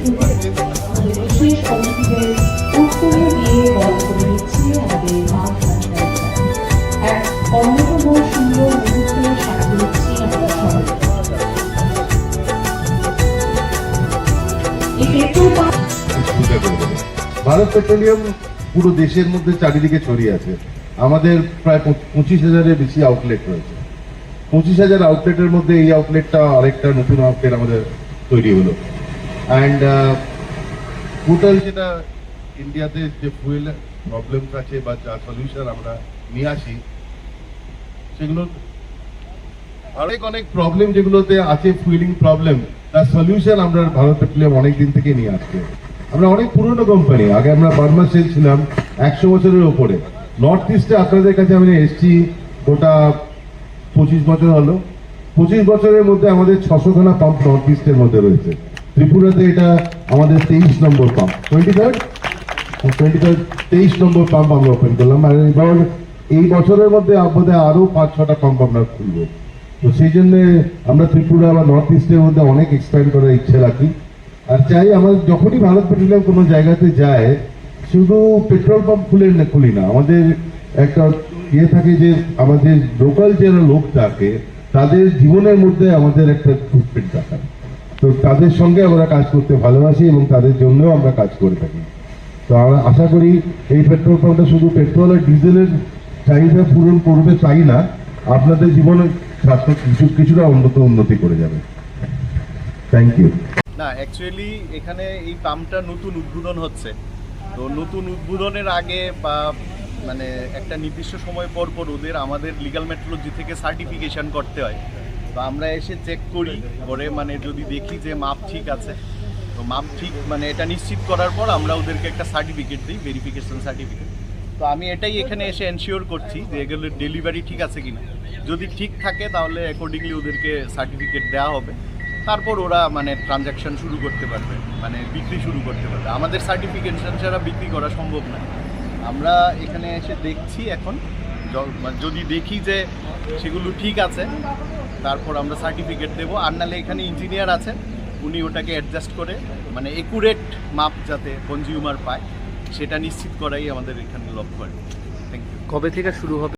এসেছে আমাদের বিশেষ অতিথিদের উত্তরে দিয়ে বড় করে দিচ্ছি আমাদের মাঠ এক অন্যতম সুন্দর মুহূর্তের সাক্ষী দিচ্ছি আমরা সবাই। ভারত পেট্রোলিয়াম পুরো দেশের মধ্যে চারিদিকে ছড়িয়ে আছে। আমাদের প্রায় 25,000-এর বেশি আউটলেট রয়েছে। 25,000 আউটলেটের মধ্যে এই আউটলেটটা আরেকটা নতুন আউটলেট আমাদের তৈরি হলো। অ্যান্ড টোটাল যেটা ইন্ডিয়াতে যে ফুয়েল প্রবলেম আছে বা যা সলিউশন আমরা নিয়ে আসি, সেগুলো অনেক প্রবলেম যেগুলোতে আছে, ফুয়েলিং প্রবলেম, তার সলিউশন আমরা ভারত পেট্রোলিয়াম অনেক দিন থেকে নিয়ে আসছে। আমরা অনেক পুরনো কোম্পানি, আগে আমরা বার্মা সেল ছিলাম 100 বছরের ওপরে। নর্থ ইস্টে আপনাদের কাছে আমি এসছি গোটা 25 বছর হলো। 25 বছরের মধ্যে আমাদের 600খানা পাম্প নর্থ ইস্টের মধ্যে রয়েছে। ত্রিপুরাতে এটা আমাদের 23 নম্বর পাম্প, 23 নম্বর পাম্প আমরা ওপেন করলাম। আর এবার এই বছরের মধ্যে বোধহয় আরো 5-6টা পাম্প আমরা খুলবো। তো সেই জন্য আমরা ত্রিপুরা বা নর্থ ইস্টের মধ্যে অনেক এক্সপ্যান্ড করার ইচ্ছে রাখি। আর চাই আমরা যখনই ভারত পেট্রোলিয়াম কোনো জায়গাতে যায়, শুধু পেট্রোল পাম্প খুলি না, আমাদের একটা ইয়ে থাকে যে আমাদের লোকাল যারা লোক থাকে তাদের জীবনের মধ্যে আমাদের একটা ফুটপ্রিন্ট থাকে। তো তাদের সঙ্গে আমরা কাজ করতে ভালোবাসি এবং তাদের জন্যও আমরা কাজ করে থাকি। তো আমরা আশা করি এই পেট্রোল পাম্পটা শুধু পেট্রোল আর ডিজেলের চাহিদা পূরণ করবে তাই না, আপনাদের জীবনে স্বাস্থ্য কিছুটা উন্নতি করে যাবে। Thank you. না, অ্যাকচুয়ালি এখানে এই পাম্পটা নতুন উদ্বোধন হচ্ছে। তো নতুন উদ্বোধনের আগে বা মানে একটা নির্দিষ্ট সময় পর পর ওদের আমাদের লিগ্যাল মেট্রোলজি থেকে সার্টিফিকেশন করতে হয়। তো আমরা এসে চেক করি করে, মানে যদি দেখি যে মাপ ঠিক আছে, তো মাপ ঠিক মানে এটা নিশ্চিত করার পর আমরা ওদেরকে একটা সার্টিফিকেট দিই, ভেরিফিকেশন সার্টিফিকেট। তো আমি এটাই এখানে এসে এনশিওর করছি যে এগুলোর ডেলিভারি ঠিক আছে কিনা। যদি ঠিক থাকে তাহলে অ্যাকর্ডিংলি ওদেরকে সার্টিফিকেট দেওয়া হবে। তারপর ওরা মানে ট্রানজ্যাকশন শুরু করতে পারবে, মানে বিক্রি শুরু করতে পারবে। আমাদের সার্টিফিকেশন ছাড়া বিক্রি করা সম্ভব না। আমরা এখানে এসে দেখছি এখন, যদি দেখি যে সেগুলো ঠিক আছে তারপর আমরা সার্টিফিকেট দেবো। আর নাহলে এখানে ইঞ্জিনিয়ার আছে, উনি ওটাকে অ্যাডজাস্ট করে মানে একুরেট মাপ যাতে কনজিউমার পায় সেটা নিশ্চিত করাই আমাদের এখানে লক্ষ্য। Thank you. কবে থেকে শুরু হবে?